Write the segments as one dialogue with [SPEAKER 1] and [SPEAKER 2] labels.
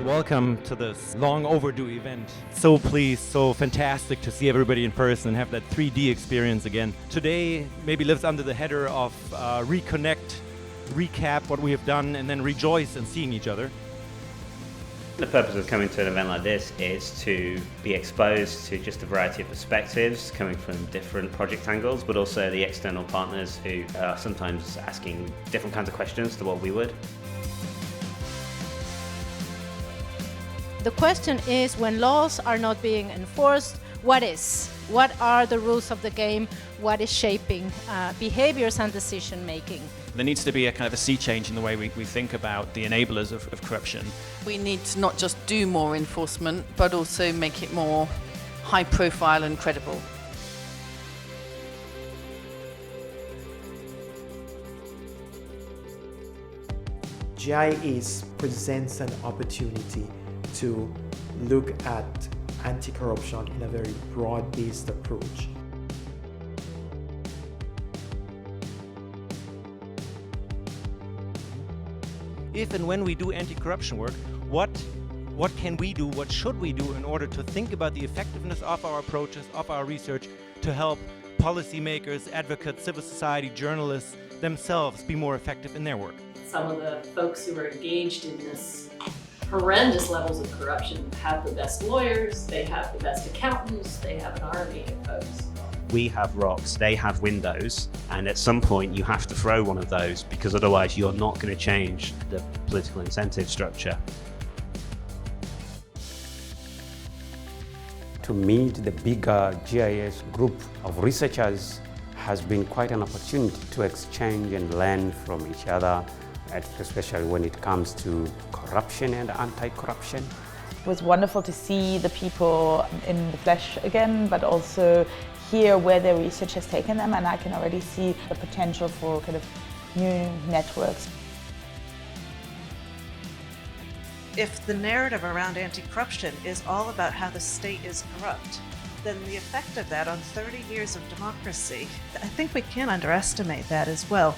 [SPEAKER 1] Welcome to this long overdue event. So pleased, so fantastic to see everybody in person and have that 3D experience again. Today maybe lives under the header of reconnect, recap what we have done, and then rejoice in seeing each other.
[SPEAKER 2] The purpose of coming to an event like this is to be exposed to just a variety of perspectives coming from different project angles, but also the external partners who are sometimes asking different kinds of questions to what we would.
[SPEAKER 3] The question is, when laws are not being enforced, what is? What are the rules of the game? What is shaping behaviors and decision making?
[SPEAKER 4] There needs to be a kind of a sea change in the way we think about the enablers of corruption.
[SPEAKER 5] We need to not just do more enforcement, but also make it more high profile and credible.
[SPEAKER 6] GIS presents an opportunity to look at anti-corruption in a very broad-based approach.
[SPEAKER 1] If and when we do anti-corruption work, what can we do, what should we do in order to think about the effectiveness of our approaches, of our research, to help policymakers, advocates, civil society, journalists themselves be more effective in their work?
[SPEAKER 7] Some of the folks who are engaged in this horrendous levels of corruption have the best lawyers, they have the best accountants, they have an army of folks.
[SPEAKER 2] We have rocks, they have windows, and at some point you have to throw one of those because otherwise you're not going to change the political incentive structure.
[SPEAKER 8] To meet the bigger GIS group of researchers has been quite an opportunity to exchange and learn from each other, especially when it comes to corruption and anti-corruption.
[SPEAKER 9] It was wonderful to see the people in the flesh again, but also hear where their research has taken them, and I can already see the potential for kind of new networks.
[SPEAKER 10] If the narrative around anti-corruption is all about how the state is corrupt, then the effect of that on 30 years of democracy, I think we can't underestimate that as well.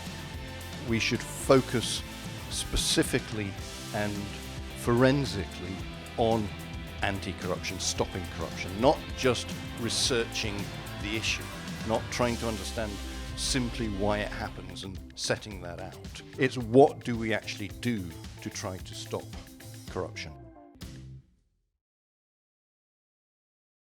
[SPEAKER 11] We should focus specifically and forensically on anti-corruption, stopping corruption, not just researching the issue, not trying to understand simply why it happens and setting that out. It's what do we actually do to try to stop corruption.